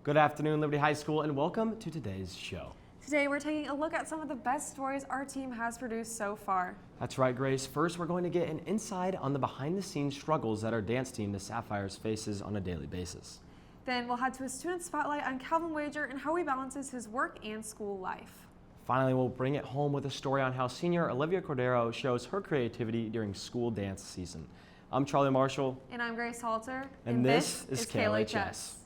Good afternoon, Liberty High School, and welcome to today's show. Today we're taking a look at some of the best stories our team has produced so far. That's right, Grace. First, we're going to get an insight on the behind-the-scenes struggles that our dance team, the Sapphires, faces on a daily basis. Then we'll head to a student spotlight on Calvin Wager and how he balances his work and school life. Finally, we'll bring it home with a story on how senior Olivia Cordero shows her creativity during school dance season. I'm Charlie Marshall. And I'm Grace Halter. And this is KLHS.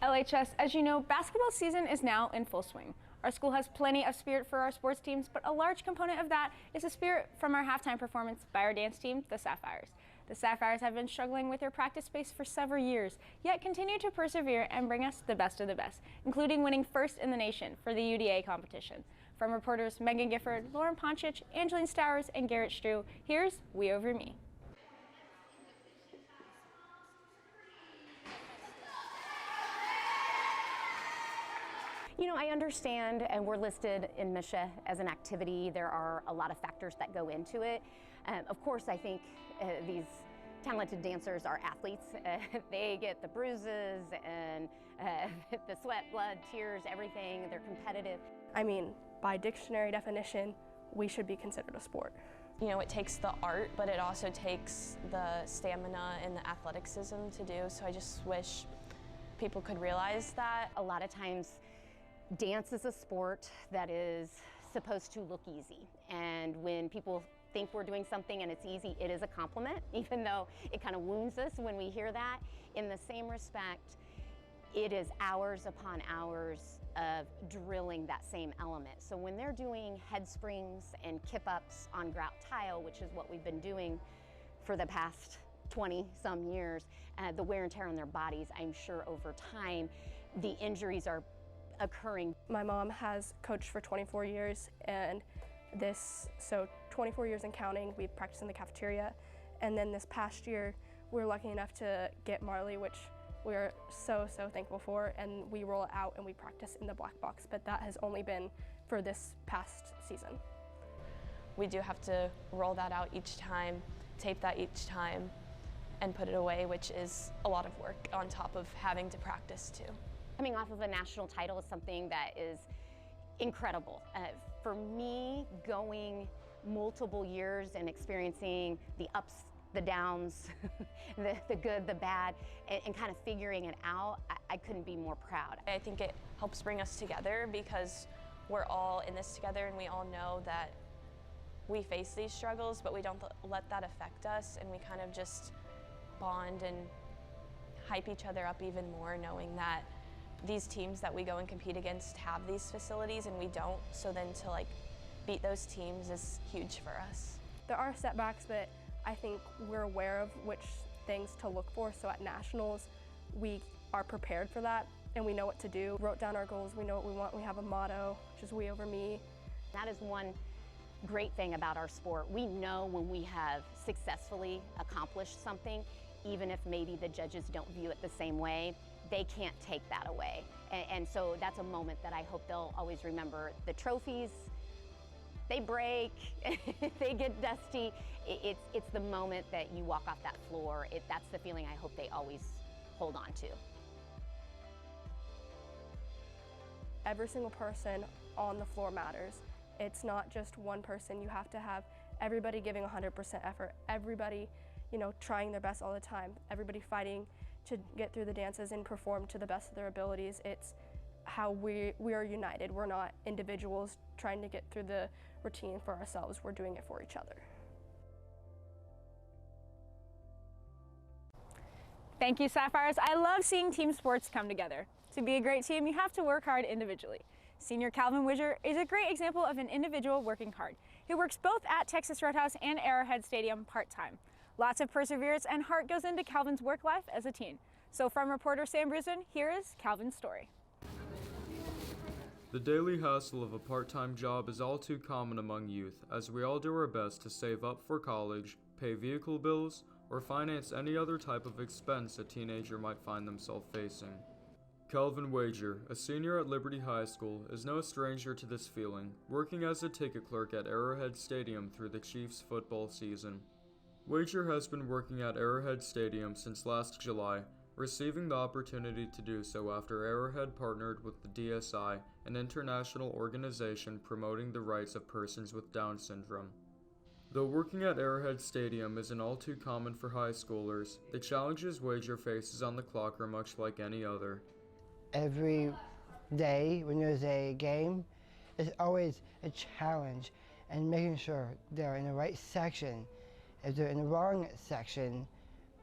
KLHS, as you know, basketball season is now in full swing. Our school has plenty of spirit for our sports teams, but a large component of that is the spirit from our halftime performance by our dance team, the Sapphires. The Sapphires have been struggling with their practice space for several years, yet continue to persevere and bring us the best of the best, including winning first in the nation for the UDA competition. From reporters Megan Gifford, Lauren Ponchich, Angeline Stowers, and Garrett Strew, here's We Over Me. You know, I understand, and we're listed in MSHA as an activity. There are a lot of factors that go into it. Of course, I think these talented dancers are athletes. They get the bruises and the sweat, blood, tears, everything. They're competitive. I mean, by dictionary definition, we should be considered a sport. You know, it takes the art, but it also takes the stamina and the athleticism to do. So I just wish people could realize that. A lot of times, dance is a sport that is supposed to look easy. And when people think we're doing something and it's easy, it is a compliment, even though it kind of wounds us when we hear that. In the same respect, it is hours upon hours of drilling that same element. So when they're doing head springs and kip-ups on grout tile, which is what we've been doing for the past 20-some years, the wear and tear on their bodies, I'm sure over time, the injuries are occurring. My mom has coached for 24 years, and so 24 years and counting. We've practiced in the cafeteria, and then this past year we were lucky enough to get Marley, which we are so thankful for, and we roll it out and we practice in the black box, but that has only been for this past season. We do have to roll that out each time, tape that each time, and put it away, which is a lot of work on top of having to practice too. Coming off of a national title is something that is incredible. For me, going multiple years and experiencing the ups, the downs, the good, the bad, and kind of figuring it out, I couldn't be more proud. I think it helps bring us together because we're all in this together and we all know that we face these struggles, but we don't let that affect us, and we kind of just bond and hype each other up even more, knowing that these teams that we go and compete against have these facilities and we don't, so then to beat those teams is huge for us. There are setbacks, but I think we're aware of which things to look for, so at nationals we are prepared for that and we know what to do. Wrote down our goals, we know what we want, we have a motto, which is We Over Me. That is one great thing about our sport. We know when we have successfully accomplished something, even if maybe the judges don't view it the same way, they can't take that away. And so that's a moment that I hope they'll always remember. The trophies, they break, they get dusty. It's the moment that you walk off that floor. That's the feeling I hope they always hold on to. Every single person on the floor matters. It's not just one person. You have to have everybody giving 100% effort, everybody, trying their best all the time, everybody fighting to get through the dances and perform to the best of their abilities. It's how we are united. We're not individuals trying to get through the routine for ourselves. We're doing it for each other. Thank you, Sapphires. I love seeing team sports come together. To be a great team, you have to work hard individually. Senior Calvin Wager is a great example of an individual working hard. who works both at Texas Roadhouse and Arrowhead Stadium part-time. Lots of perseverance and heart goes into Calvin's work life as a teen. So from reporter Sam Brusen, here is Calvin's story. The daily hustle of a part-time job is all too common among youth, as we all do our best to save up for college, pay vehicle bills, or finance any other type of expense a teenager might find themselves facing. Calvin Wager, a senior at Liberty High School, is no stranger to this feeling, working as a ticket clerk at Arrowhead Stadium through the Chiefs football season. Wager has been working at Arrowhead Stadium since last July, receiving the opportunity to do so after Arrowhead partnered with the DSI, an international organization promoting the rights of persons with Down syndrome. Though working at Arrowhead Stadium isn't all too common for high schoolers, the challenges Wager faces on the clock are much like any other. Every day when there's a game, it's always a challenge, and making sure they're in the right section. If they're in the wrong section,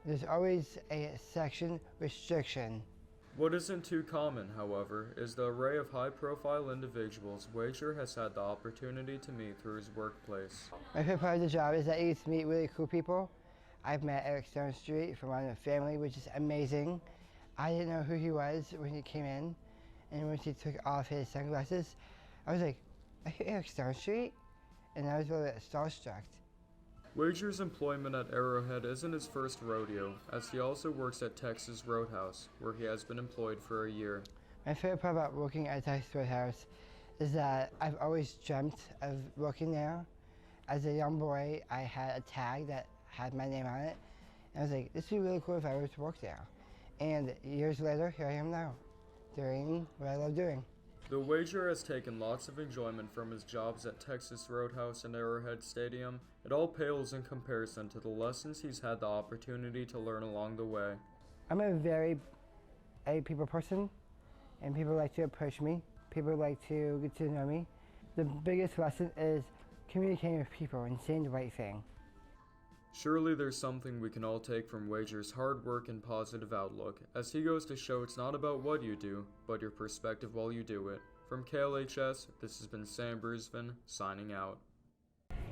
there's always a section restriction. What isn't too common, however, is the array of high-profile individuals Wager has had the opportunity to meet through his workplace. My favorite part of the job is that I get to meet really cool people. I've met Eric Stonestreet from Modern Family, which is amazing. I didn't know who he was when he came in, and when he took off his sunglasses, I was like, "Are you Eric Stonestreet?" And I was a little bit starstruck. Wager's employment at Arrowhead isn't his first rodeo, as he also works at Texas Roadhouse, where he has been employed for a year. My favorite part about working at Texas Roadhouse is that I've always dreamt of working there. As a young boy, I had a tag that had my name on it, and I was like, this would be really cool if I were to work there. And years later, here I am now, doing what I love doing. Though Wager has taken lots of enjoyment from his jobs at Texas Roadhouse and Arrowhead Stadium, it all pales in comparison to the lessons he's had the opportunity to learn along the way. I'm a very people person, and people like to approach me. People like to get to know me. The biggest lesson is communicating with people and saying the right thing. Surely there's something we can all take from Wager's hard work and positive outlook, as he goes to show it's not about what you do, but your perspective while you do it. From KLHS, this has been Sam Brusen, signing out.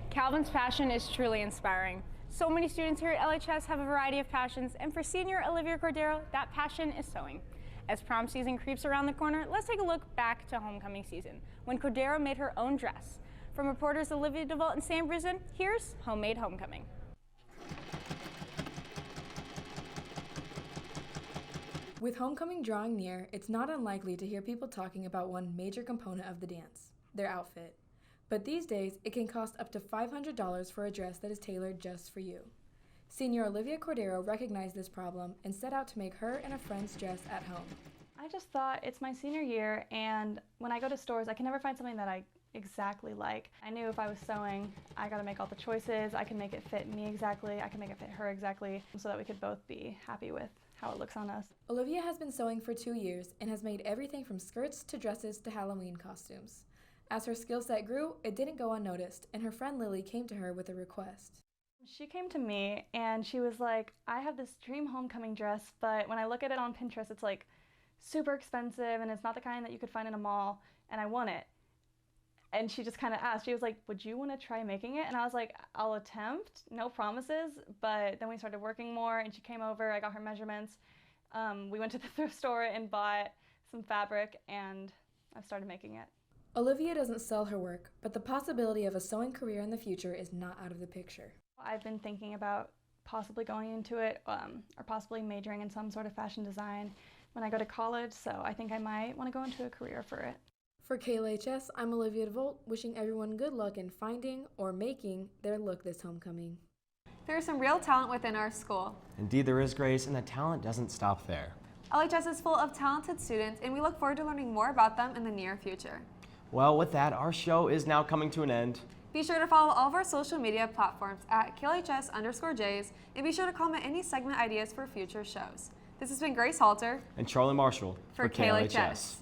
Calvin's passion is truly inspiring. So many students here at LHS have a variety of passions, and for senior Olivia Cordero, that passion is sewing. As prom season creeps around the corner, let's take a look back to homecoming season, when Cordero made her own dress. From reporters Olivia DeVault and Sam Brusen, here's Homemade Homecoming. With homecoming drawing near, it's not unlikely to hear people talking about one major component of the dance, their outfit. But these days, it can cost up to $500 for a dress that is tailored just for you. Senior Olivia Cordero recognized this problem and set out to make her and a friend's dress at home. I just thought it's my senior year, and when I go to stores, I can never find something that I exactly like. I knew if I was sewing, I gotta make all the choices. I can make it fit me exactly, I can make it fit her exactly, so that we could both be happy with how it looks on us. Olivia has been sewing for 2 years and has made everything from skirts to dresses to Halloween costumes. As her skill set grew, it didn't go unnoticed, and her friend Lily came to her with a request. She came to me and she was like, I have this dream homecoming dress, but when I look at it on Pinterest, it's like super expensive and it's not the kind that you could find in a mall, and I want it. And she just kind of asked, she was like, would you want to try making it? And I was like, I'll attempt, no promises. But then we started working more and she came over, I got her measurements. We went to the thrift store and bought some fabric, and I've started making it. Olivia doesn't sell her work, but the possibility of a sewing career in the future is not out of the picture. I've been thinking about possibly going into it or possibly majoring in some sort of fashion design when I go to college, so I think I might want to go into a career for it. For KLHS, I'm Olivia DeVault, wishing everyone good luck in finding or making their look this homecoming. There is some real talent within our school. Indeed there is, Grace, and the talent doesn't stop there. LHS is full of talented students, and we look forward to learning more about them in the near future. Well, with that, our show is now coming to an end. Be sure to follow all of our social media platforms at KLHS_Js, and be sure to comment any segment ideas for future shows. This has been Grace Halter And Charlie Marshall for KLHS.